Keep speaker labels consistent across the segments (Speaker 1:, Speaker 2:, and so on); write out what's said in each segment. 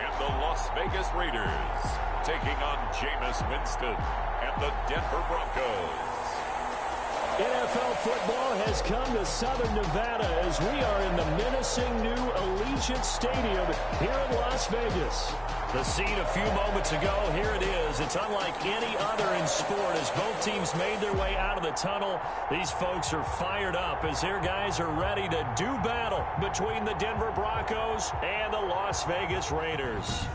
Speaker 1: and the Las Vegas Raiders taking on Jameis Winston and the Denver Broncos.
Speaker 2: NFL football has come to Southern Nevada as we are in the menacing new Allegiant Stadium here in Las Vegas. The scene a few moments ago, here it is. It's unlike any other in sport as both teams made their way out of the tunnel. These folks are fired up as their guys are ready to do battle between the Denver Broncos and the Las Vegas Raiders.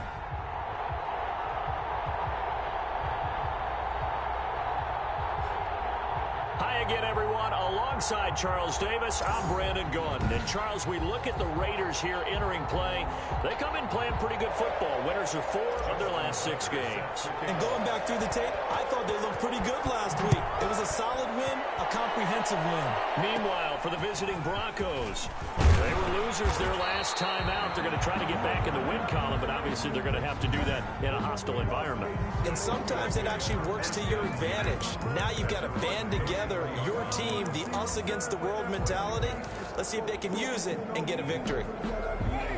Speaker 2: Hi again, everyone. Alongside Charles Davis, I'm Brandon Gaudin. And Charles, we look at the Raiders here entering play. They come in playing pretty good football. Winners of 4 of their last 6 games.
Speaker 3: And going back through the tape, I thought they looked pretty good last week. It was a solid win, a comprehensive win.
Speaker 2: Meanwhile, for the visiting Broncos, they were losers their last time out. They're going to try to get back in the win column, but obviously they're going to have to do that in a hostile environment.
Speaker 3: And sometimes it actually works to your advantage. Now you've got to band together your team, the us against the world mentality. Let's see if they can use it and get a victory.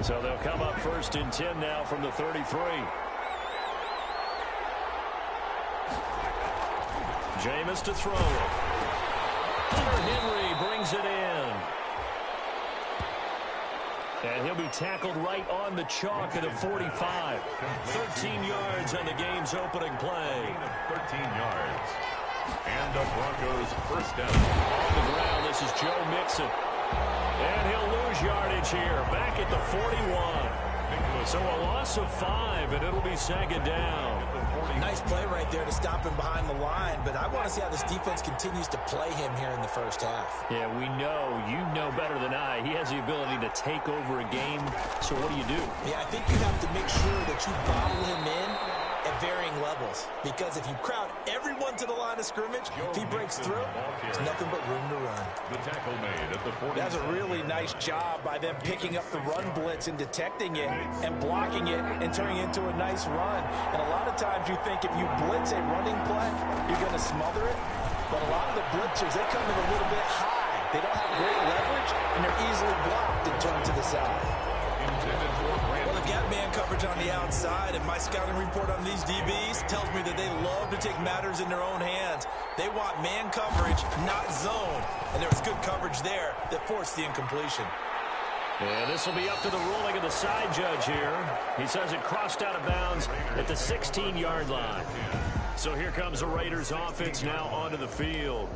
Speaker 2: So they'll come up 1st and 10 now from the 33. Jameis to throw. Hunter Henry brings it in. And he'll be tackled right on the chalk at a 45. 13 yards on the game's opening play.
Speaker 1: 13 yards. And the Broncos first down.
Speaker 2: On the ground, this is Joe Mixon. And he'll lose yardage here. Back at the 41. So a loss of 5, and it'll be 2nd down.
Speaker 3: Nice play right there to stop him behind the line, but I want to see how this defense continues to play him here in the first half.
Speaker 2: Yeah, we know. You know better than I. He has the ability to take over a game. So what do?
Speaker 3: Yeah, I think you have to make sure that you bottle him in at varying levels, because if you crowd everyone to the line of scrimmage, if he breaks through, there's nothing but room to run.
Speaker 1: The tackle made at the 40.
Speaker 4: That's a really nice job by them picking up the run blitz and detecting it and blocking it and turning it into a nice run. And a lot of times you think if you blitz a running play, you're going to smother it. But a lot of the blitzers, they come in a little bit high. They don't have great leverage, and they're easily blocked and turned to the side.
Speaker 3: Well, they've got man coverage on the outside, and my scouting report on these DBs tells me that they love to take matters in their own hands. They want man coverage, not zone. And there was good coverage there that forced the incompletion.
Speaker 2: And this will be up to the ruling of the side judge here. He says it crossed out of bounds at the 16-yard line. So here comes the Raiders offense now onto the field.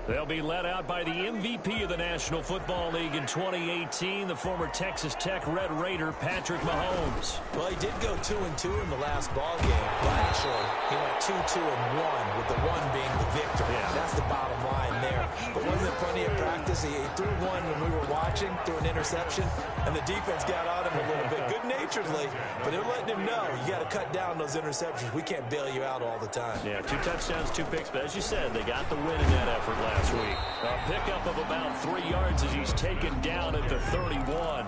Speaker 2: They'll be led out by the MVP of the National Football League in 2018, the former Texas Tech Red Raider, Patrick Mahomes.
Speaker 3: Well, he did go 2-2 in the last ball game. But actually, he went 2-2-1, with the 1 being the victory.
Speaker 2: Yeah.
Speaker 3: That's the bottom line there. But wasn't there plenty of practice? He threw one when we were watching, threw an interception, and the defense got on him a little bit, good-naturedly. But they're letting him know, you got to cut down those interceptions. We can't bail you out all the time.
Speaker 2: Yeah, 2 touchdowns, 2 picks. But as you said, they got the win in that effort last week. A pickup of about 3 yards as he's taken down at the 31.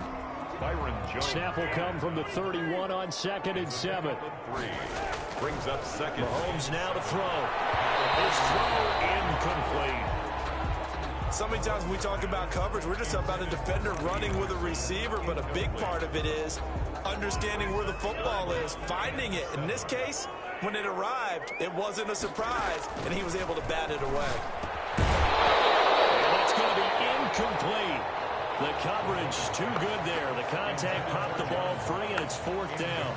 Speaker 2: Snap will come from the 31 on 2nd and 7.
Speaker 1: Brings up 2nd.
Speaker 2: Mahomes now to throw. His throw incomplete.
Speaker 3: So many times when we talk about coverage, we're just about a defender running with a receiver, but a big part of it is understanding where the football is, finding it. In this case, when it arrived, it wasn't a surprise, and he was able to bat it away.
Speaker 2: And that's going to be incomplete. The coverage too good there. The contact popped the ball free, and it's 4th down.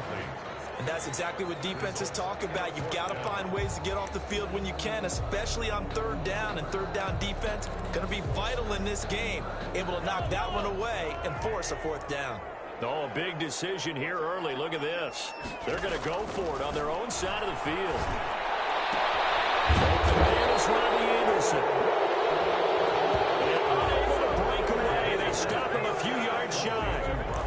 Speaker 3: And that's exactly what defenses talk about. You've got to find ways to get off the field when you can, especially on 3rd down. And 3rd down defense going to be vital in this game. Able to knock that one away and force a 4th down.
Speaker 2: Oh, a big decision here early. Look at this. They're going to go for it on their own side of the field. The man is Robbie Anderson. And unable to break away. They stop him a few yards shy.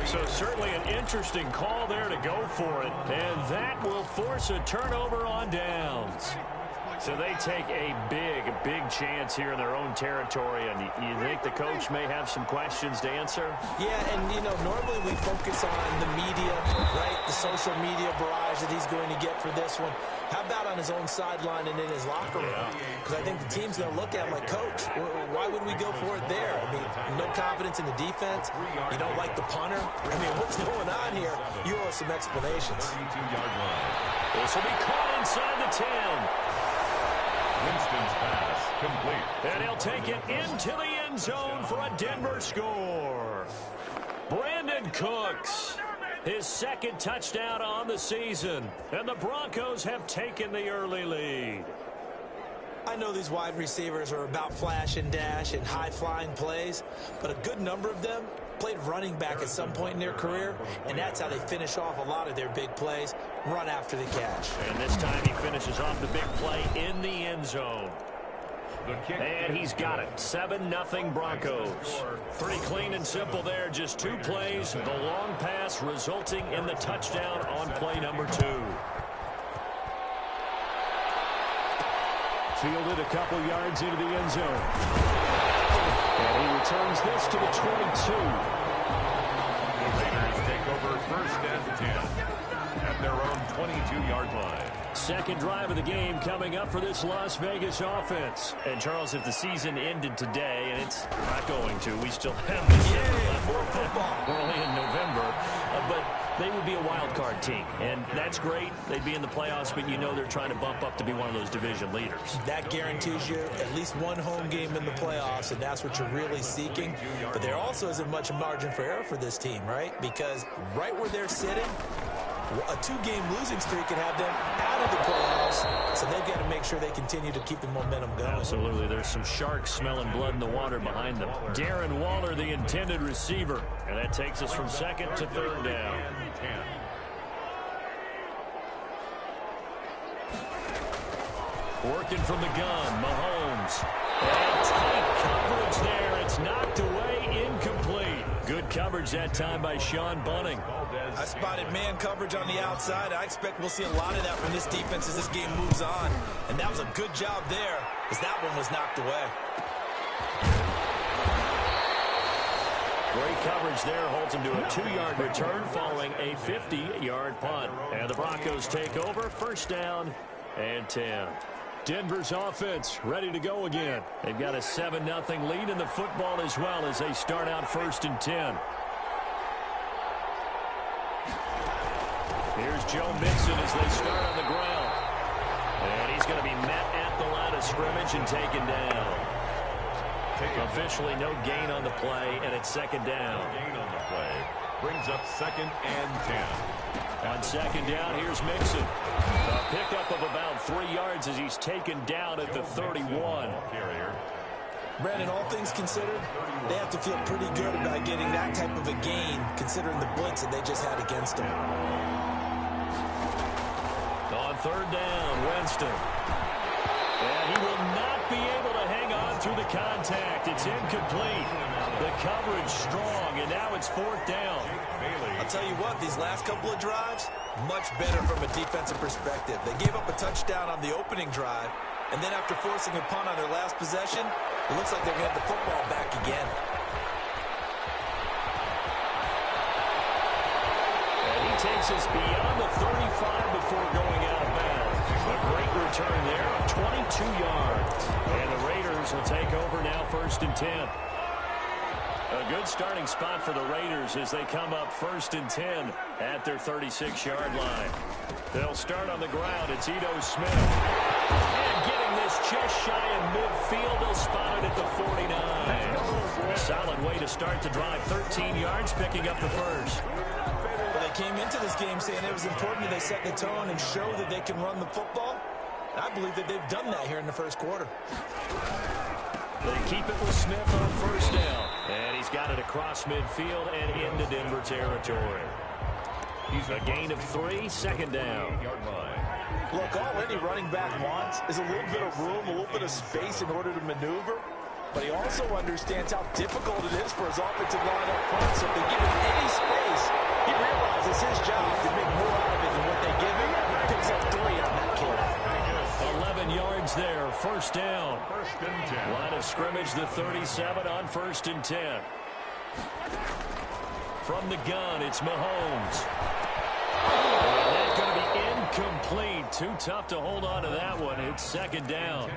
Speaker 2: So certainly an interesting call there to go for it. And that will force a turnover on downs. So they take a big chance here in their own territory, and you think the coach may have some questions to answer?
Speaker 4: Yeah, and, normally we focus on the media, right, the social media barrage that he's going to get for this one. How about on his own sideline and in his locker room? Because I think the team's going to look at him like, Coach, why would we go for it there? I mean, no confidence in the defense. You don't like the punter. I mean, what's going on here? You owe us some explanations.
Speaker 2: This will be caught inside the 10.
Speaker 1: Winston's pass complete.
Speaker 2: And he'll take it into the end zone for a Denver score. Brandon Cooks, his second touchdown on the season. And the Broncos have taken the early lead.
Speaker 4: I know these wide receivers are about flash and dash and high-flying plays, but a good number of them played running back at some point in their career, and that's how they finish off a lot of their big plays, run after the catch.
Speaker 2: And this time he finishes off the big play in the end zone. And he's got it. 7-0 Broncos. Pretty clean and simple there. Just 2 plays. The long pass resulting in the touchdown on play number 2. Fielded a couple yards into the end zone. And he returns this to the 22.
Speaker 1: The Raiders take over first and 10 at their own 22-yard line.
Speaker 2: Second drive of the game coming up for this Las Vegas offense. And, Charles, if the season ended today, and it's not going to, we still have December left. We're only in November. But they would be a wild card team, and that's great. They'd be in the playoffs, but you know they're trying to bump up to be one of those division leaders.
Speaker 4: That guarantees you at least one home game in the playoffs, and that's what you're really seeking. But there also isn't much margin for error for this team, right? Because right where they're sitting, a 2-game losing streak could have them out of the playoffs, so they've got to make sure they continue to keep the momentum going.
Speaker 2: Absolutely. There's some sharks smelling blood in the water behind them. Darren Waller, the intended receiver, and that takes us from second to third down. Working from the gun, Mahomes. And tight coverage there. It's knocked away, incomplete. Good coverage that time by Sean Bunting.
Speaker 4: I spotted man coverage on the outside. I expect we'll see a lot of that from this defense as this game moves on. And that was a good job there as that one was knocked away.
Speaker 2: Great coverage there. Holds him to a 2-yard return following a 50-yard punt. And the Broncos take over. First down and 10. Denver's offense ready to go again. They've got a 7-0 lead in the football as well as they start out first and 10. Here's Joe Mixon as they start on the ground. And he's going to be met at the line of scrimmage and taken down. Officially no gain on the play, and it's second down.
Speaker 1: Gain on the play brings up second and 10.
Speaker 2: On second down, here's Mixon. A pickup of about 3 yards as he's taken down at the 31.
Speaker 4: Brandon, all things considered, they have to feel pretty good about getting that type of a gain, considering the blitz that they just had against them.
Speaker 2: On third down, Winston. And he will not be able to hang on through the contact. It's incomplete. The coverage strong, and now it's fourth down.
Speaker 4: I'll tell you what, these last couple of drives, much better from a defensive perspective. They gave up a touchdown on the opening drive, and then after forcing a punt on their last possession, it looks like they're going to have the football back again.
Speaker 2: And he takes us beyond the 35 before going out of bounds. A great return there of 22 yards. And the Raiders will take over now first and 10. A good starting spot for the Raiders as they come up first and 10 at their 36-yard line. They'll start on the ground. It's Ito Smith. And getting this just shy of midfield. They'll spot it at the 49. Solid way to start the drive. 13 yards, picking up the first.
Speaker 4: Well, they came into this game saying it was important that they set the tone and show that they can run the football. And I believe that they've done that here in the first quarter.
Speaker 2: They keep it with Smith on first down. And he's got it across midfield and into Denver territory. He's a gain of 3, second down.
Speaker 4: Look, all any running back wants is a little bit of room, a little bit of space in order to maneuver. But he also understands how difficult it is for his offensive line up front. So if they give him any space, he realizes his job to make more out of it than what they give him. Picks up 3 on that carry.
Speaker 2: 11 yards first down.
Speaker 1: First and 10.
Speaker 2: Line of scrimmage, the 37 on 1st and 10. From the gun, it's Mahomes. And that's going to be incomplete. Too tough to hold on to that one. It's 2nd down.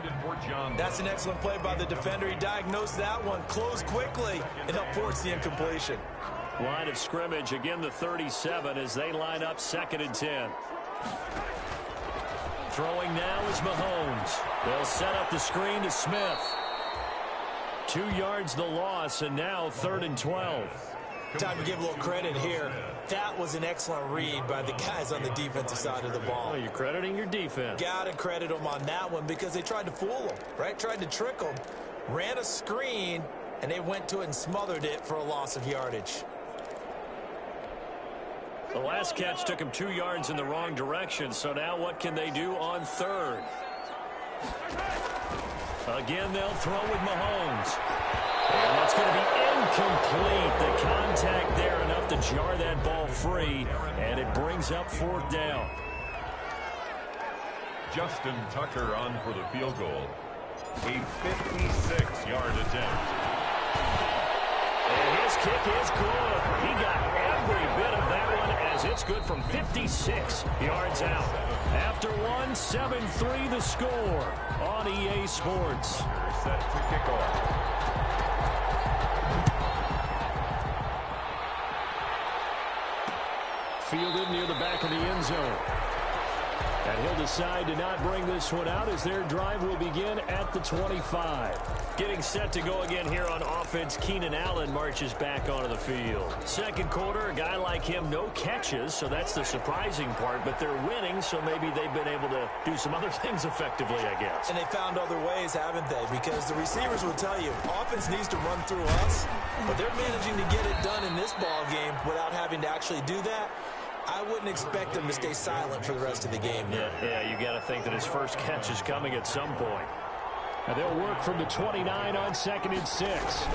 Speaker 3: That's an excellent play by the defender. He diagnosed that one, closed quickly, and helped force the incompletion.
Speaker 2: Line of scrimmage, again the 37 as they line up 2nd and 10. Throwing now is Mahomes. They'll set up the screen to Smith. 2 yards the loss, and now 3rd and 12.
Speaker 3: Time to give a little credit here. That was an excellent read by the guys on the defensive side of the ball.
Speaker 2: Oh, you're crediting your defense.
Speaker 3: Got to credit them on that one because they tried to fool them, right? Tried to trick them. Ran a screen, and they went to it and smothered it for a loss of yardage.
Speaker 2: The last catch took him 2 yards in the wrong direction, so now what can they do on 3rd? Again, they'll throw with Mahomes. And that's going to be incomplete. The contact there enough to jar that ball free, and it brings up 4th down.
Speaker 1: Justin Tucker on for the field goal. A 56-yard attempt.
Speaker 2: And his kick is good. He got every bit of that one as it's good from 56 yards out. After one, 7-3 the score on EA Sports.
Speaker 1: Set to kick off.
Speaker 2: Fielded near the back of the end zone. And he'll decide to not bring this one out as their drive will begin at the 25. Getting set to go again here on offense, Keenan Allen marches back onto the field. 2nd quarter, a guy like him, no catches, so that's the surprising part, but they're winning, so maybe they've been able to do some other things effectively, I guess.
Speaker 3: And they found other ways, haven't they? Because the receivers will tell you, offense needs to run through us, but they're managing to get it done in this ball game without having to actually do that. I wouldn't expect them to stay silent for the rest of the game.
Speaker 2: Yeah, you got to think that his first catch is coming at some point. And they'll work from the 29 on 2nd and 6.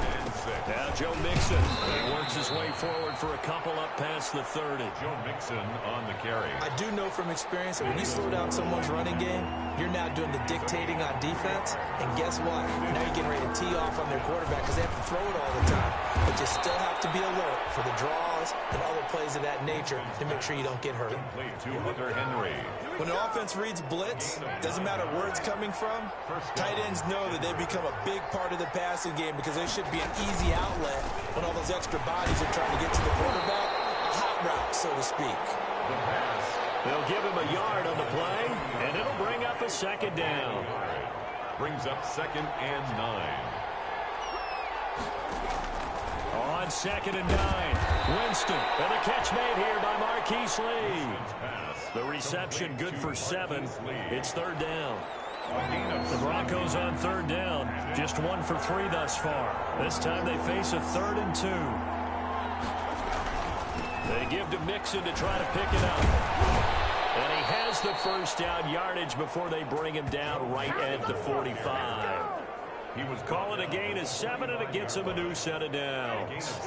Speaker 2: Now Joe Mixon. He works his way forward for a couple up past the 30.
Speaker 1: Joe Mixon on the carry.
Speaker 3: I do know from experience that when you slow down someone's running game, you're now doing the dictating on defense. And guess what? Now you're getting ready to tee off on their quarterback because they have to throw it all the time. But you still have to be alert for the draws and other plays of that nature to make sure you don't get hurt.
Speaker 1: To Hunter Henry.
Speaker 3: When an offense reads blitz, doesn't matter where it's coming from, tight ends know that they become a big part of the passing game because there should be an easy outlet when all those extra bodies are trying to get to the quarterback. A hot route, so to speak.
Speaker 1: The pass.
Speaker 2: They'll give him a yard on the play, and it'll bring up a 2nd down.
Speaker 1: Brings up 2nd and 9.
Speaker 2: On 2nd and 9, Winston. And the catch made here by Marquise Lee. The reception good for 7. It's 3rd down. The Broncos on 3rd down. Just 1 for 3 thus far. This time they face a 3rd and 2. They give to Mixon to try to pick it up. And he has the first down yardage before they bring him down right at the 45. He was calling a gain of 7, and it gets him a new set of downs.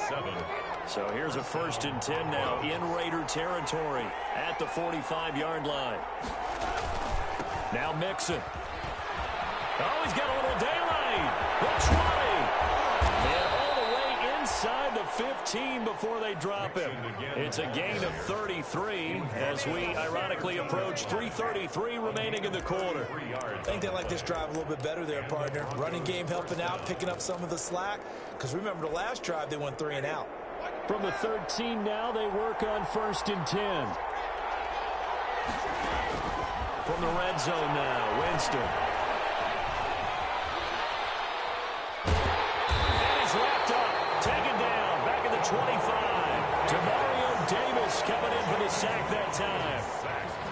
Speaker 2: So here's a 1st and 10 now in Raider territory at the 45-yard line. Now Mixon. Oh, he's got a little daylight. The 20. And all the way inside the 15 before they drop him. It's a gain of 33 as we ironically approach 3:33 remaining in the quarter.
Speaker 3: I think they like this drive a little bit better there, partner. Running game helping out, picking up some of the slack. Because remember, the last drive they went 3 and out.
Speaker 2: From the 13 now, they work on 1st and 10. From the red zone now, Winston. And he's wrapped up, taken down, back at the 25. Demario Davis coming in for the sack that time.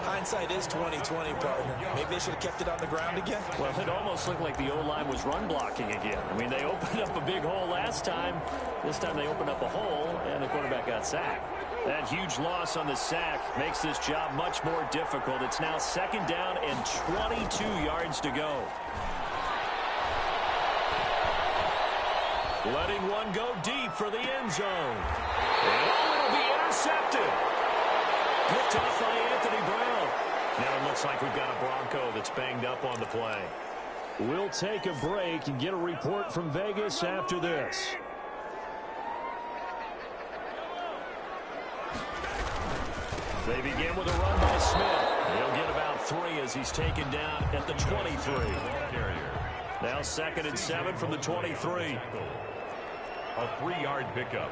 Speaker 3: Hindsight is 20/20, partner. Maybe they should have kept it on the ground again.
Speaker 2: Well, it almost looked like the O-line was run blocking again. I mean, they opened up a big hole last time. This time they opened up a hole, and the quarterback got sacked. That huge loss on the sack makes this job much more difficult. It's now 2nd down and 22 yards to go. Letting one go deep for the end zone. And it'll be intercepted. Picked off by Anthony Brown. Now it looks like we've got a Bronco that's banged up on the play. We'll take a break and get a report from Vegas after this. They begin with a run by Smith. He'll get about 3 as he's taken down at the 23. Now 2nd and 7 from the 23.
Speaker 1: A 3-yard pickup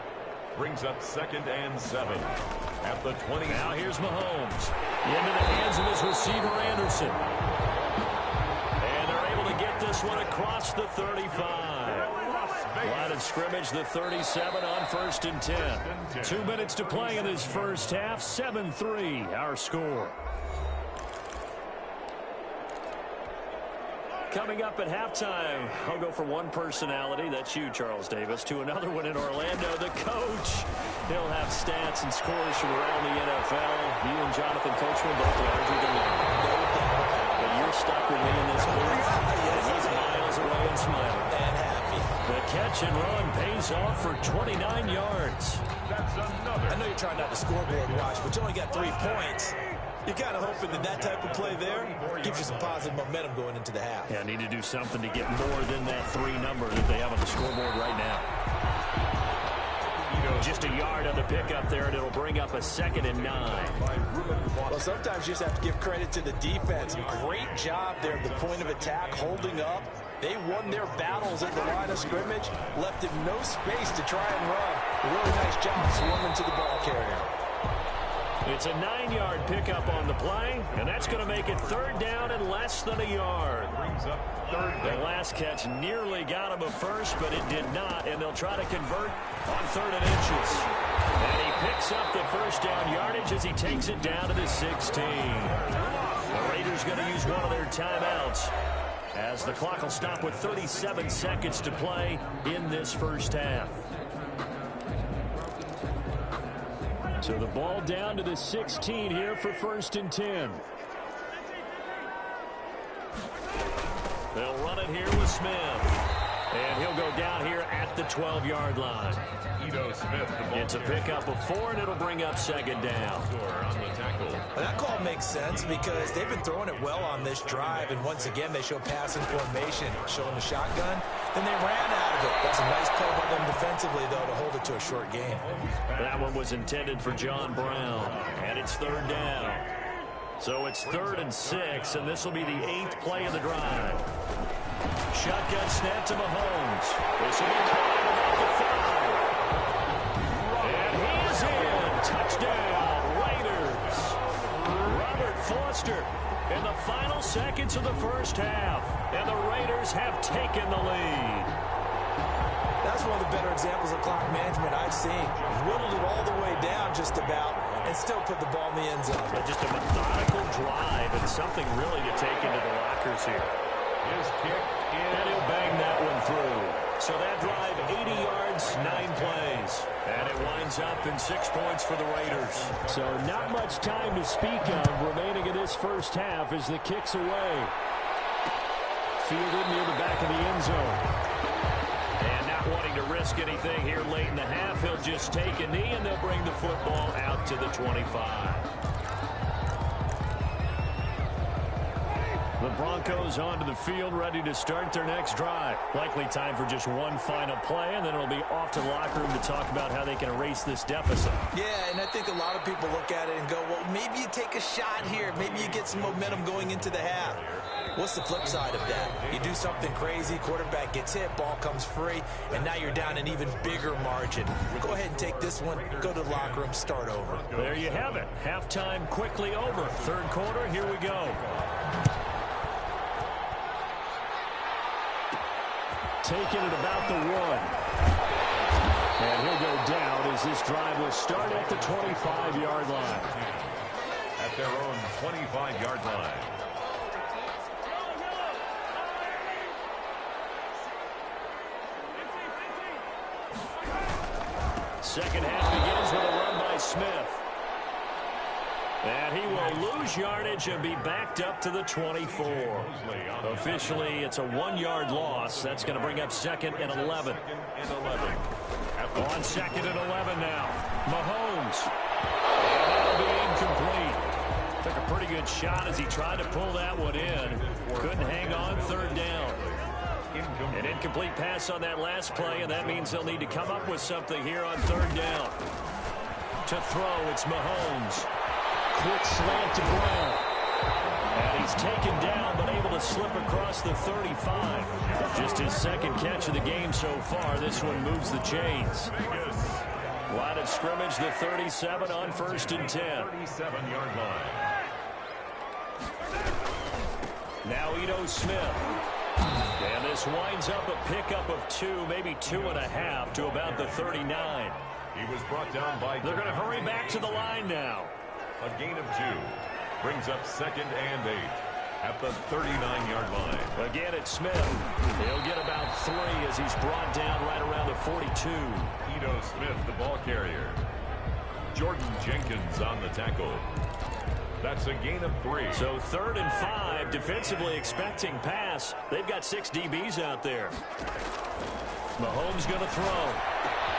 Speaker 1: brings up 2nd and 7 at the 20.
Speaker 2: Now here's Mahomes. Into the hands of his receiver, Anderson. And they're able to get this one across the 35. Line of scrimmage, the 37 on 1st and 10. 2 minutes to play in this first half. 7-3, our score. Coming up at halftime, I'll go from one personality, that's you, Charles Davis, to another one in Orlando, the coach. He'll have stats and scores from around the NFL. You and Jonathan Coachman both larger than life. But you're stuck with me in this booth, and he's miles away and smiling.
Speaker 4: And happy.
Speaker 2: The catch and run pays off for 29 yards.
Speaker 3: I know you're trying not to scoreboard watch, but you only got 3 points. You're kind of hoping that type of play there gives you some positive momentum going into the half.
Speaker 2: Yeah, need to do something to get more than that 3 number that they have on the scoreboard right now. Just a yard on the pickup there, and it'll bring up a 2nd and 9.
Speaker 3: Well, sometimes you just have to give credit to the defense. Great job there at the point of attack, holding up. They won their battles at the line of scrimmage, left him no space to try and run. A really nice job swarming to the ball carrier.
Speaker 2: It's a 9-yard pickup on the play, and that's going to make it 3rd down and less than a yard. The last catch nearly got him a first, but it did not, and they'll try to convert on 3rd and inches. And he picks up the 1st down yardage as he takes it down to the 16. The Raiders going to use one of their timeouts as the clock will stop with 37 seconds to play in this first half. So the ball down to the 16 here for 1st and 10. They'll run it here with Smith. And he'll go down here at the 12-yard line. It's a pickup of 4, and it'll bring up 2nd down.
Speaker 3: That call makes sense because they've been throwing it well on this drive, and once again they show passing formation, showing the shotgun. Then they ran out of it. That's a nice play by them defensively, though, to hold it to a short game.
Speaker 2: That one was intended for John Brown, and it's 3rd down. So it's 3rd and 6, and this will be the 8th play of the drive. Shotgun snap to Mahomes. This will be caught about the 5. And he is in. Touchdown, Raiders. Robert Foster in the final seconds of the first half. And the Raiders have taken the lead.
Speaker 3: That's one of the better examples of clock management I've seen. Whittled it all the way down just about and still put the ball in the end zone.
Speaker 2: Just a methodical drive and something really to take into the lockers here.
Speaker 1: His kick
Speaker 2: And he'll bang that one through. So that drive, 80 yards, 9 plays. And it winds up in 6 points for the Raiders. So not much time to speak of remaining in this first half as the kick's away. Fielded near the back of the end zone. And not wanting to risk anything here late in the half, he'll just take a knee and they'll bring the football out to the 25. The Broncos onto the field, ready to start their next drive. Likely time for just one final play, and then it'll be off to the locker room to talk about how they can erase this deficit.
Speaker 3: Yeah, and I think a lot of people look at it and go, well, maybe you take a shot here. Maybe you get some momentum going into the half. What's the flip side of that? You do something crazy, quarterback gets hit, ball comes free, and now you're down an even bigger margin. Go ahead and take this one, go to the locker room, start over.
Speaker 2: There you have it. Halftime quickly over. Third quarter, here we go. Taking it about the 1. And he'll go down as this drive will start at the 25-yard line.
Speaker 1: At their own 25-yard line.
Speaker 2: Second half begins with a run by Smith. And he will lose yardage and be backed up to the 24. Officially, it's a 1-yard loss. That's going to bring up 2nd and 11. On 2nd and 11 now. Mahomes. And that'll be incomplete. Took a pretty good second shot as he tried to pull that one in. Couldn't hang on, third down. An incomplete pass on that last play, and that means they'll need to come up with something here on third down. To throw, it's Mahomes. Quick slant to Brown. And he's taken down, but able to slip across the 35. Just his second catch of the game so far. This one moves the chains. Line of scrimmage, the 37 on 1st and 10.
Speaker 1: 37-yard line.
Speaker 2: Now Ito Smith. And this winds up a pickup of 2, maybe 2.5 to about the 39.
Speaker 1: He was brought down by...
Speaker 2: They're going to hurry back to the line now.
Speaker 1: A gain of 2. Brings up 2nd and 8 at the 39-yard line.
Speaker 2: Again, it's Smith. He'll get about 3 as he's brought down right around the 42.
Speaker 1: Ito Smith, the ball carrier. Jordan Jenkins on the tackle. That's a gain of 3.
Speaker 2: So 3rd and 5, defensively expecting pass. They've got 6 DBs out there. Mahomes going to throw.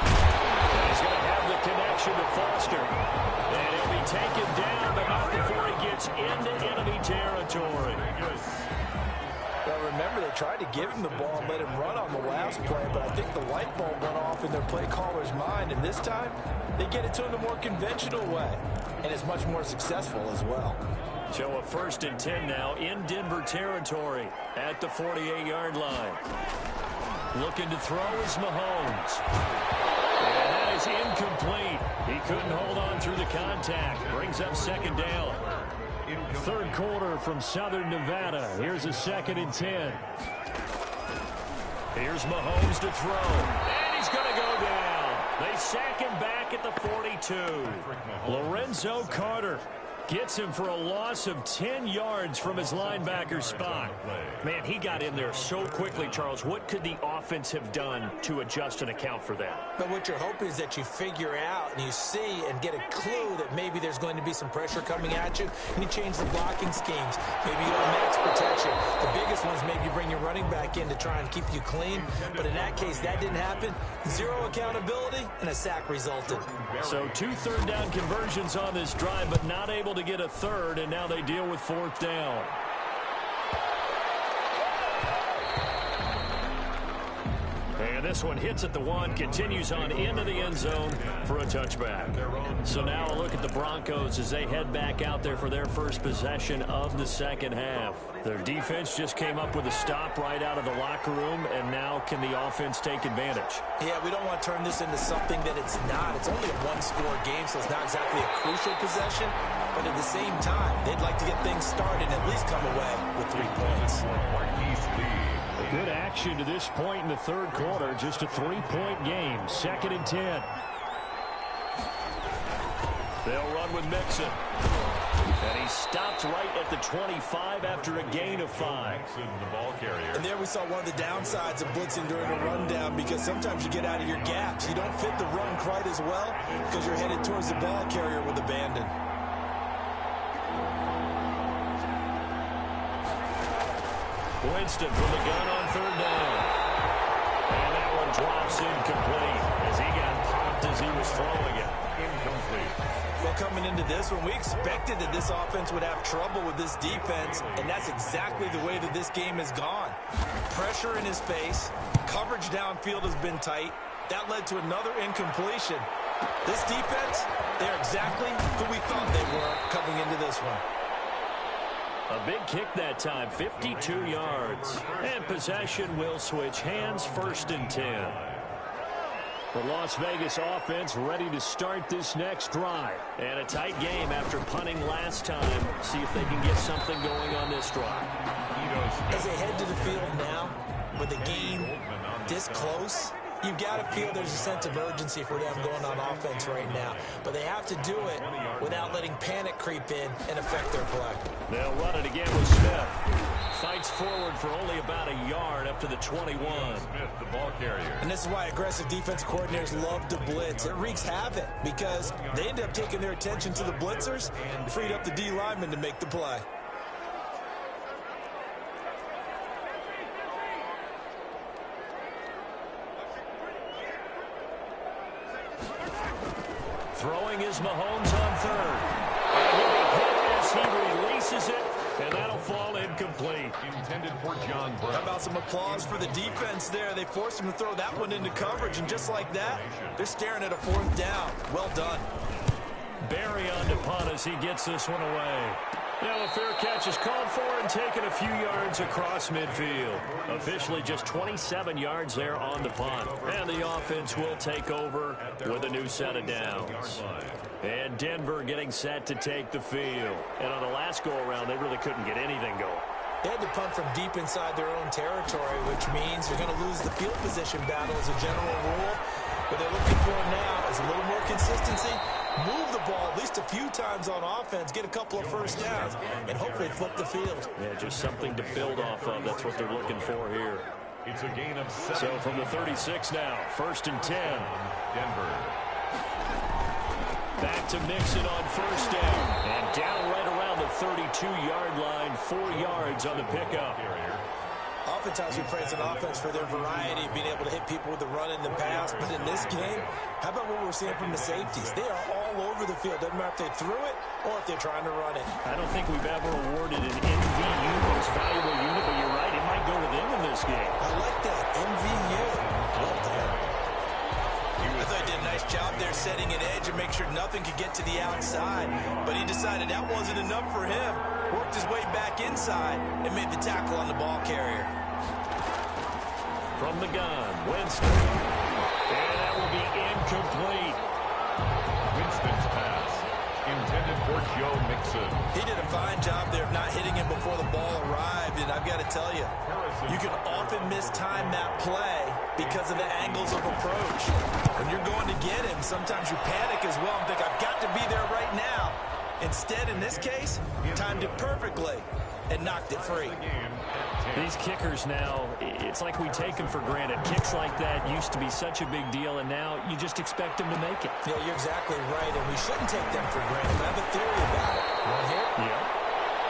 Speaker 2: And he's going to have the connection to Foster. And he'll be taken down, but not before he gets into enemy territory.
Speaker 4: Well, remember, they tried to give him the ball and let him run on the last play, but I think the light bulb went off in their play caller's mind, and this time they get it to him the more conventional way, and it's much more successful as well.
Speaker 2: So a 1st and 10 now in Denver territory at the 48-yard line. Looking to throw is Mahomes. And that is incomplete. He couldn't hold on through the contact. Brings up 2nd down. 3rd quarter from Southern Nevada. Here's a 2nd and 10. Here's Mahomes to throw. And he's going to go down. They sack him back at the 42. Lorenzo Carter gets him for a loss of 10 yards from his linebacker spot. Man, he got in there so quickly, Charles. What could the offense have done to adjust and account for that?
Speaker 4: But what you're hoping is that you figure out and you see and get a clue that maybe there's going to be some pressure coming at you, and you change the blocking schemes. Maybe you go to max protection. The biggest one is maybe you bring your running back in to try and keep you clean. But in that case, that didn't happen. 0 accountability, and a sack resulted.
Speaker 2: So 2 third down conversions on this drive, but not able to get a 3rd, and now they deal with 4th down. And this one hits at the 1, continues on into the end zone for a touchback. So now a look at the Broncos as they head back out there for their first possession of the second half. Their defense just came up with a stop right out of the locker room, and now can the offense take advantage?
Speaker 4: Yeah, we don't want to turn this into something that it's not. It's only a one-score game, so it's not exactly a crucial possession. But at the same time, they'd like to get things started and at least come away with 3 points.
Speaker 2: Good action to this point in the 3rd quarter. Just a 3-point game. 2nd and 10. They'll run with Mixon. And he stopped right at the 25 after a gain of 5.
Speaker 1: The ball carrier.
Speaker 4: And there we saw one of the downsides of blitzing during a rundown, because sometimes you get out of your gaps. You don't fit the run quite as well because you're headed towards the ball carrier with abandon.
Speaker 2: Winston from the gun on 3rd down. And that one drops incomplete as he got popped as he was throwing it.
Speaker 1: Incomplete.
Speaker 4: Well, coming into this one, we expected that this offense would have trouble with this defense, and that's exactly the way that this game has gone. Pressure in his face. Coverage downfield has been tight. That led to another incompletion. This defense, they're exactly who we thought they were coming into this one.
Speaker 2: A big kick that time, 52 yards. And possession will switch hands, 1st and 10. The Las Vegas offense ready to start this next drive. And a tight game after punting last time. See if they can get something going on this drive.
Speaker 4: As they head to the field now, with the game this close, you've got to feel there's a sense of urgency for them going on offense right now. But they have to do it without letting panic creep in and affect their play.
Speaker 2: They'll run it again with Smith. Fights forward for only about a yard up to the 21.
Speaker 1: Smith, the ball carrier.
Speaker 4: And this is why aggressive defensive coordinators love to blitz. It wreaks havoc because they end up taking their attention to the blitzers, freed up the D lineman to make the play. Throwing is Mahomes on 3rd. And he'll be hit as he releases
Speaker 2: releases it, and that'll fall incomplete.
Speaker 1: Intended for John Brown.
Speaker 3: How about some applause for the defense there? They forced him to throw that one into coverage, and just like that, they're staring at a 4th down. Well done.
Speaker 2: Barry on to punt as he gets this one away. Now a fair catch is called for and taken a few yards across midfield. Officially just 27 yards there on the punt. And the offense will take over with a new set of downs. And Denver getting set to take the field. And on the last go-around, they really couldn't get anything going.
Speaker 4: They had to punt from deep inside their own territory, which means you're going to lose the field position battle as a general rule. What they're looking for now is a little more consistency. Move the ball at least a few times on offense, get a couple of first downs, and hopefully flip the field.
Speaker 2: Yeah, just something to build off of. That's what they're looking for here.
Speaker 1: It's a gain of 7.
Speaker 2: So from the 36 now, 1st and 10.
Speaker 1: Denver.
Speaker 2: Back to Mixon on 1st down. And down right around the 32-yard line, 4 yards on the pickup.
Speaker 3: Oftentimes we praise an offense for their variety, being able to hit people with the run in the pass. But in this game, how about what we're seeing from the safeties? They are all over the field. Doesn't matter if they threw it or if they're trying to run it.
Speaker 2: I don't think we've ever awarded an MVU, most valuable unit, but you're right, it might go with them in this game.
Speaker 3: I like that, MVU. Well done. I thought he did a nice job there setting an edge and make sure nothing could get to the outside. But he decided that wasn't enough for him. Worked his way back inside and made the tackle on the ball carrier.
Speaker 2: From the gun, Winston. And that will be incomplete.
Speaker 1: Winston's pass. Intended for Joe Mixon.
Speaker 3: He did a fine job there of not hitting him before the ball arrived. And I've got to tell you, you can often mistime that play because of the angles of approach. When you're going to get him, sometimes you panic as well and think, I've got to be there right now. Instead, in this case, timed it perfectly and knocked it free.
Speaker 2: These kickers now, it's like we take them for granted. Kicks like that used to be such a big deal, and now you just expect them to make it.
Speaker 4: Yeah, you're exactly right, and we shouldn't take them for granted. I have a theory about it. You want to hear it?
Speaker 2: Yeah.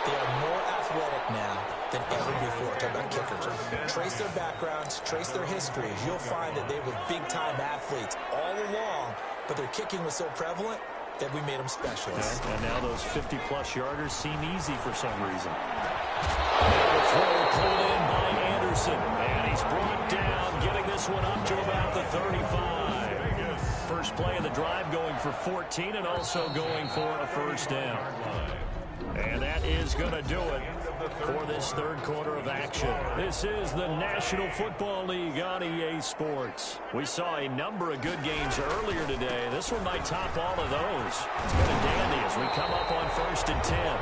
Speaker 4: They are more athletic now than ever before. Talk about kickers. Trace their backgrounds, trace their histories. You'll find that they were big-time athletes all along, but their kicking was so prevalent that we made them specialists.
Speaker 2: And now those 50-plus yarders seem easy for some reason. The throw pulled in by Anderson, and he's brought down, getting this one up to about the 35. First play of the drive going for 14 and also going for a 1st down. And that is going to do it for this 3rd quarter of action. This is the National Football League on EA Sports. We saw a number of good games earlier today. This one might top all of those. It's been a dandy as we come up on 1st and 10.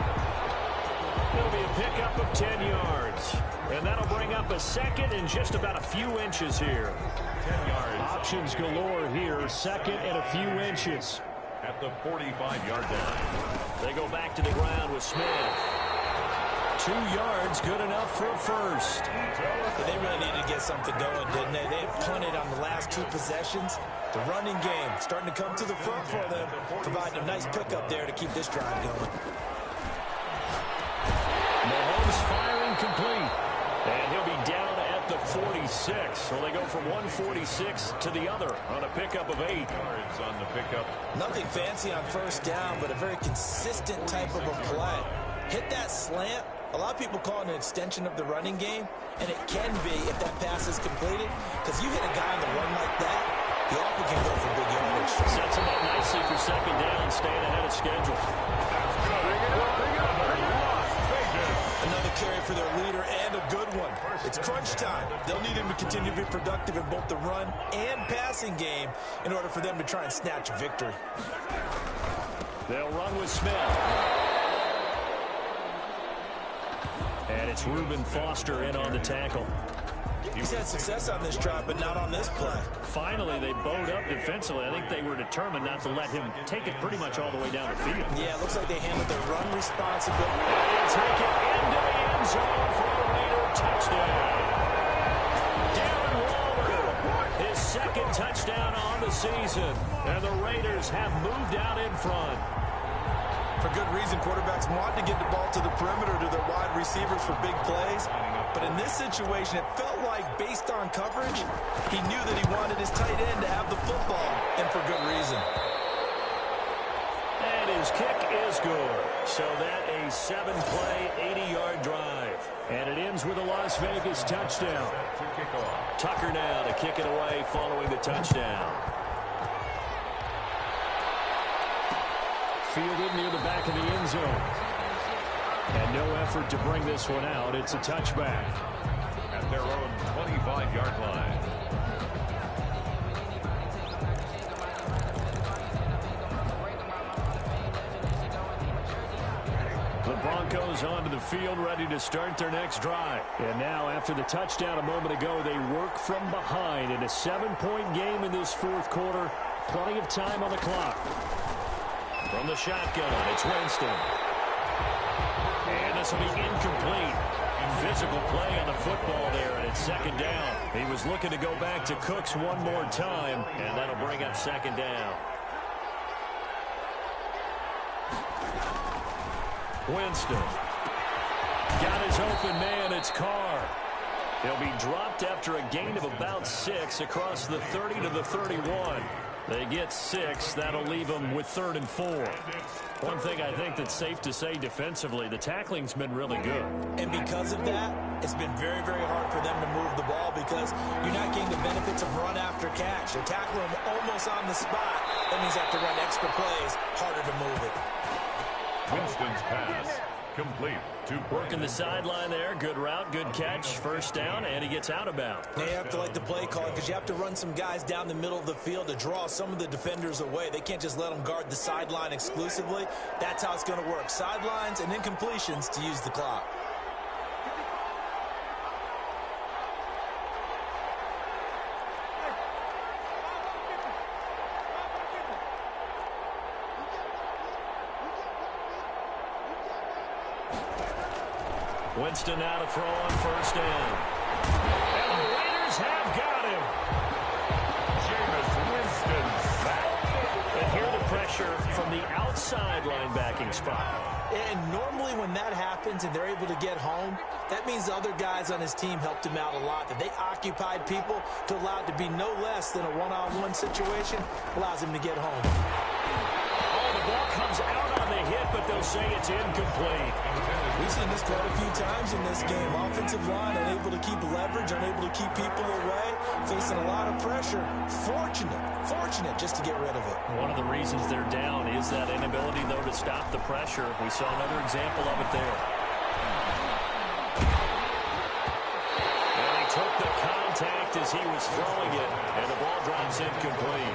Speaker 2: It'll be a pickup of 10 yards. And that'll bring up a 2nd and just about a few inches here.
Speaker 1: 10 yards.
Speaker 2: Options galore here. 2nd and a few inches.
Speaker 1: At the 45-yard line.
Speaker 2: They go back to the ground with Smith. 2 yards, good enough for a 1st.
Speaker 3: But they really needed to get something going, didn't they? They had punted on the last 2 possessions. The running game starting to come to the front for them, providing a nice pickup there to keep this drive going.
Speaker 2: Mahomes firing complete. And he'll be down at the 46. So they go from 146 to the other on a pickup of 8.
Speaker 1: Yards on the pickup.
Speaker 3: Nothing fancy on 1st down, but a very consistent type of a play. Hit that slant. A lot of people call it an extension of the running game, and it can be if that pass is completed, because you hit a guy on the run like that, he often can go for big yardage.
Speaker 2: Sets him up nicely for 2nd down, staying ahead of schedule.
Speaker 3: Another carry for their leader and a good one. It's crunch time. They'll need him to continue to be productive in both the run and passing game in order for them to try and snatch a victory.
Speaker 2: They'll run with Smith. And it's Reuben Foster in on the tackle.
Speaker 3: He's had success on this drive, but not on this play.
Speaker 2: Finally, they bowed up defensively. I think they were determined not to let him take it pretty much all the way down the field.
Speaker 3: Yeah, it looks like they handled their run responsibility.
Speaker 2: They take it into the end zone for a Raider touchdown. Darren Waller, his 2nd touchdown on the season. And the Raiders have moved out in front.
Speaker 3: For good reason, quarterbacks want to get the ball to the perimeter to their wide receivers for big plays. But in this situation, it felt like, based on coverage, he knew that he wanted his tight end to have the football, and for good reason.
Speaker 2: And his kick is is good. So that a 7-play, 80-yard drive. And it ends with a Las Vegas touchdown. Tucker now to kick it away following the touchdown. Fielded near the back of the end zone. And no effort to bring this one out. It's a touchback.
Speaker 1: At their own 25-yard line.
Speaker 2: The Broncos onto the field, ready to start their next drive. And now, after the touchdown a moment ago, they work from behind in a 7-point game in this fourth quarter. Plenty of time on the clock. From the shotgun, it's Winston. And this will be incomplete. Physical play on the football there, and it's second down. He was looking to go back to Cooks one more time, and that'll bring up second down. Winston. Got his open man. It's Carr. He'll be dropped after a gain of about 6 across the 30 to the 31. They get 6. That'll leave them with 3rd and 4. One thing I think that's safe to say defensively, the tackling's been really good.
Speaker 4: And because of that, it's been very, very hard for them to move the ball because you're not getting the benefits of run after catch. They're tackling them almost on the spot. That means they have to run extra plays, harder to move it.
Speaker 1: Winston's pass complete.
Speaker 2: Working the sideline there. Good route, good catch. First down, and he gets out of bounds.
Speaker 4: They have to like the play call because you have to run some guys down the middle of the field to draw some of the defenders away. They can't just let them guard the sideline exclusively. That's how it's going to work. Sidelines and incompletions to use the clock.
Speaker 2: Winston now to throw on first down. And the Raiders have got him.
Speaker 1: Jameis Winston's back.
Speaker 2: And here the pressure from the outside linebacking spot.
Speaker 4: And normally when that happens and they're able to get home, that means the other guys on his team helped him out a lot. That they occupied people to allow it to be no less than a one-on-one situation allows him to get home.
Speaker 2: Oh, the ball comes out on the hit, but they'll say it's incomplete.
Speaker 4: We've seen this quite a few times in this game. Offensive line unable to keep leverage, unable to keep people away, facing a lot of pressure. Fortunate just to get rid of it.
Speaker 2: One of the reasons they're down is that inability, though, to stop the pressure. We saw another example of it there. And he took the contact as he was throwing it, and the ball drops incomplete.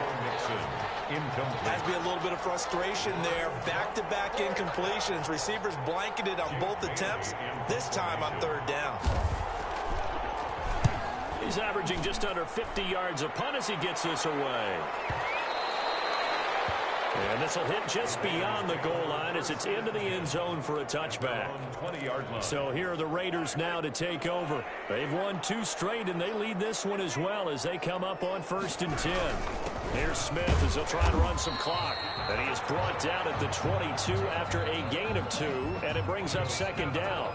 Speaker 4: Has to be a little bit of frustration there. Back-to-back incompletions. Receivers blanketed on both attempts, this time on 3rd down.
Speaker 2: He's averaging just under 50 yards a punt as he gets this away. And this will hit just beyond the goal line as it's into the end zone for a touchback. So here are the Raiders now to take over. They've won 2 straight, and they lead this one as well as they come up on 1st and 10. Here's Smith as he'll try to run some clock. And he is brought down at the 22 after a gain of 2, and it brings up 2nd down.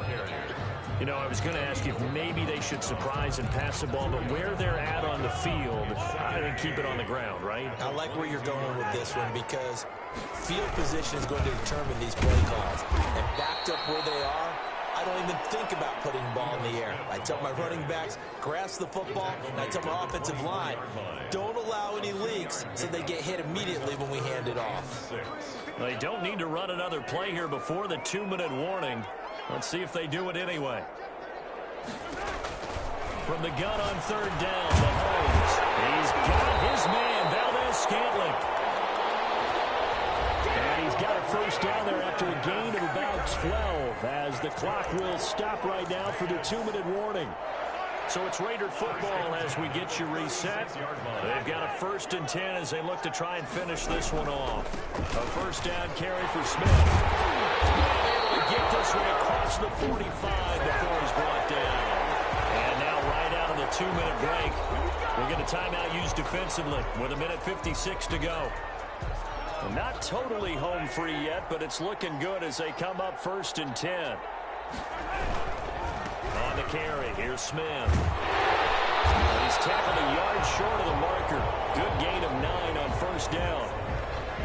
Speaker 2: You know, I was going to ask you if maybe they should surprise and pass the ball, but where they're at on the field, I think keep it on the ground, right?
Speaker 4: I like where you're going with this one because field position is going to determine these play calls. And backed up where they are, I don't even think about putting the ball in the air. I tell my running backs, grasp the football, and I tell my offensive line, don't allow any leaks so they get hit immediately when we hand it off.
Speaker 2: They don't need to run another play here before the 2-minute warning. Let's see if they do it anyway. From the gun on 3rd down, Mahomes. He's got his man, Valdez-Scantling. And he's got a first down there after a gain of about 12 as the clock will stop right now for the 2-minute warning. So it's Raider football as we get you reset. They've got a 1st and 10 as they look to try and finish this one off. A first down carry for Smith. Able to get this one across the 45 before he's brought down. And now right out of the 2-minute break, we'll get a timeout used defensively with 1:56 to go. Not totally home free yet, but it's looking good as they come up 1st and 10. On the carry, here's Smith. And he's tackled a yard short of the marker. Good gain of 9 on 1st down.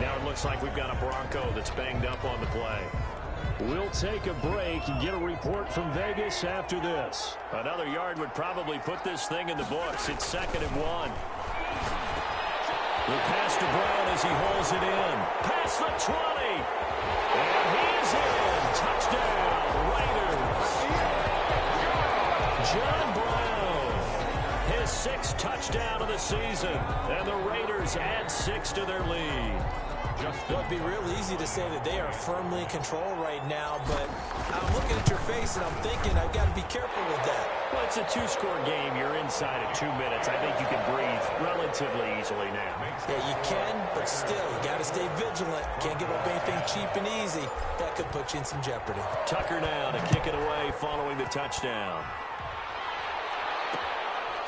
Speaker 2: Now it looks like we've got a Bronco that's banged up on the play. We'll take a break and get a report from Vegas after this. Another yard would probably put this thing in the books. It's 2nd and 1. The pass to Brown as he hauls it in. Past the 20. And he's in. Touchdown, Raiders. John Brown, his 6th touchdown of the season. And the Raiders add 6 to their lead.
Speaker 4: Well, it'd be real easy to say that they are firmly in control right now, but I'm looking at your face and I'm thinking I've got to be careful with that.
Speaker 2: Well, it's a 2-score game. You're inside at 2 minutes. I think you can breathe relatively easily now.
Speaker 4: Yeah, you can, but still, you got to stay vigilant. Can't give up anything cheap and easy. That could put you in some jeopardy.
Speaker 2: Tucker now to kick it away following the touchdown.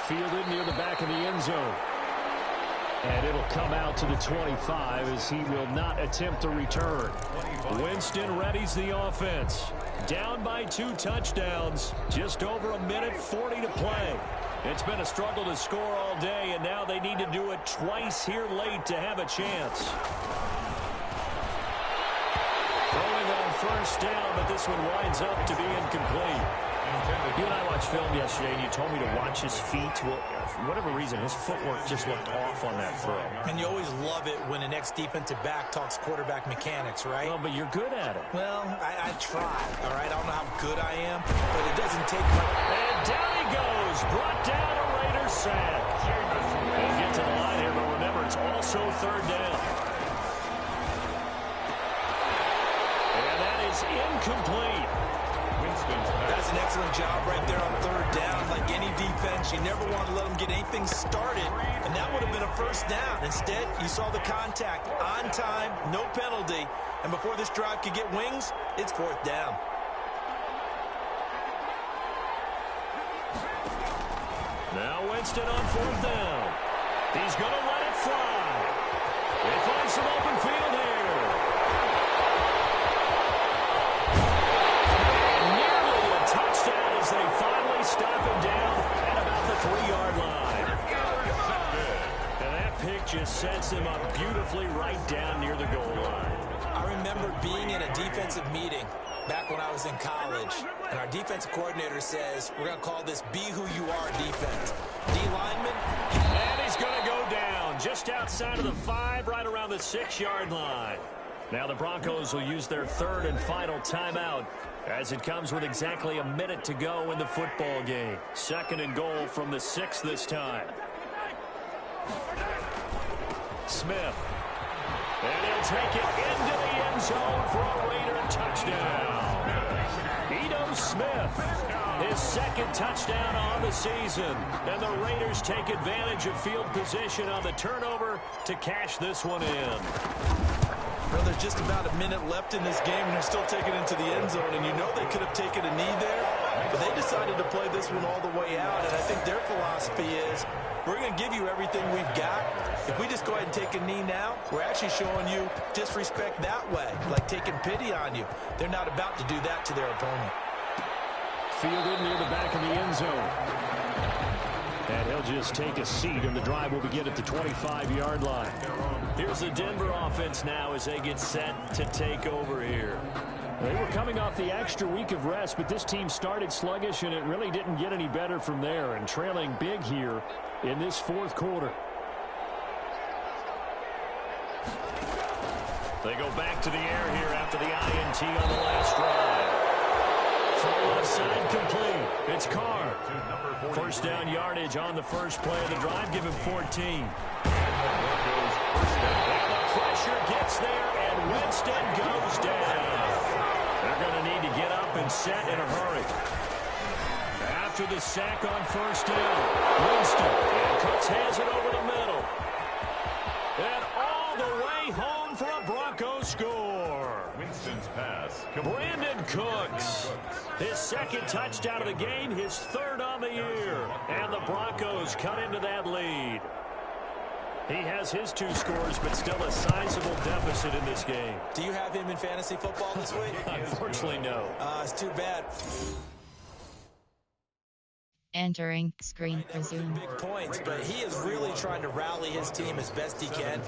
Speaker 2: Fielded near the back of the end zone. And it'll come out to the 25 as he will not attempt to return. Winston readies the offense. Down by 2 touchdowns. Just over 1:40 to play. It's been a struggle to score all day, and now they need to do it twice here late to have a chance. Throwing on 1st down, but this one winds up to be incomplete. You and I watched film yesterday, and you told me to watch his feet. Well, for whatever reason, his footwork just looked off on that throw.
Speaker 4: And you always love it when an ex-defensive back talks quarterback mechanics, right?
Speaker 2: Well, but you're good at it.
Speaker 4: Well, I try, all right? I don't know how good I am, but it doesn't take much.
Speaker 2: And down he goes. Brought down a Raiders sack. They'll get to the line here, but remember, it's also 3rd down. And that is incomplete.
Speaker 4: That's an excellent job right there on 3rd down. Like any defense, you never want to let them get anything started, and that would have been a 1st down. Instead, you saw the contact on time, no penalty, and before this drive could get wings, it's 4th down.
Speaker 2: Now Winston on 4th down. He's going to let it fly. They find some open field here. Touchdown as they finally stop him down at about the 3-yard line. And that pick just sets him up beautifully right down near the goal line.
Speaker 4: I remember being in a defensive meeting back when I was in college, and our defensive coordinator says, we're going to call this Be Who You Are defense. D lineman.
Speaker 2: And he's going to go down just outside of the 5, right around the 6-yard line. Now the Broncos will use their 3rd and final timeout as it comes with exactly 1 minute to go in the football game. 2nd and goal from the 6 this time. Smith. And he'll take it into the end zone for a Raider touchdown. Ito Smith, his 2nd touchdown on the season. And the Raiders take advantage of field position on the turnover to cash this one in.
Speaker 4: Well, there's just about 1 minute left in this game, and they're still taking it into the end zone. And you know they could have taken a knee there, but they decided to play this one all the way out. And I think their philosophy is, we're going to give you everything we've got. If we just go ahead and take a knee now, we're actually showing you disrespect that way, like taking pity on you. They're not about to do that to their opponent.
Speaker 2: Fielded near the back of the end zone. And he'll just take a seat, and the drive will begin at the 25-yard line. Here's the Denver offense now as they get set to take over here. They were coming off the extra week of rest, but this team started sluggish, and it really didn't get any better from there, and trailing big here in this 4th quarter. They go back to the air here after the INT on the last drive. Far left side complete. It's Carr. 1st down yardage on the first play of the drive. Give him 14. And the pressure gets there, and Winston goes down. They're going to need to get up and set in a hurry. After the sack on 1st down, Winston, and Cooks has it over the middle. And all the way home for a Broncos score.
Speaker 1: Winston's pass.
Speaker 2: Brandon Cooks, his 2nd touchdown of the game, his 3rd on the year. And the Broncos cut into that lead. He has his 2 scores, but still a sizable deficit in this game.
Speaker 4: Do you have him in fantasy football this week?
Speaker 2: Unfortunately, no.
Speaker 4: It's too bad.
Speaker 5: Entering screen resume.
Speaker 4: Big points, but he is really trying to rally his team as best he can.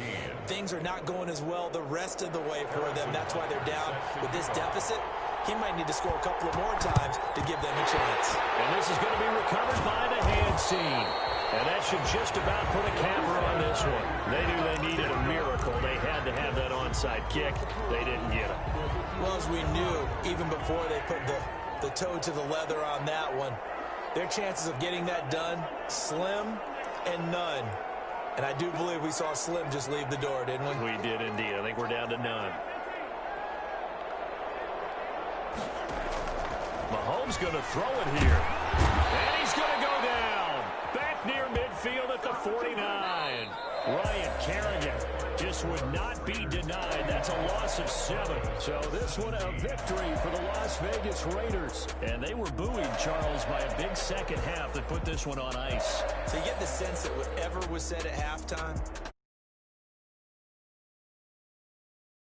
Speaker 4: Things are not going as well the rest of the way for them. That's why they're down with this deficit. He might need to score a couple of more times to give them a chance.
Speaker 2: And this is going to be recovered by the hands team. And that should just about put a capper on this one. They knew they needed a miracle. They had to have that onside kick. They didn't get it.
Speaker 4: Well, as we knew, even before they put the toe to the leather on that one, their chances of getting that done, slim and none. And I do believe we saw Slim just leave the door, didn't we?
Speaker 2: We did indeed. I think we're down to none. Mahomes going to throw it here. And he's going to go down. Back near midfield at the 49. Ryan Kerrigan just would not be denied. That's a loss of 7. So this one a victory for the Las Vegas Raiders. And they were buoyed, Charles, by a big second half that put this one on ice.
Speaker 4: So you get the sense that whatever was said at halftime,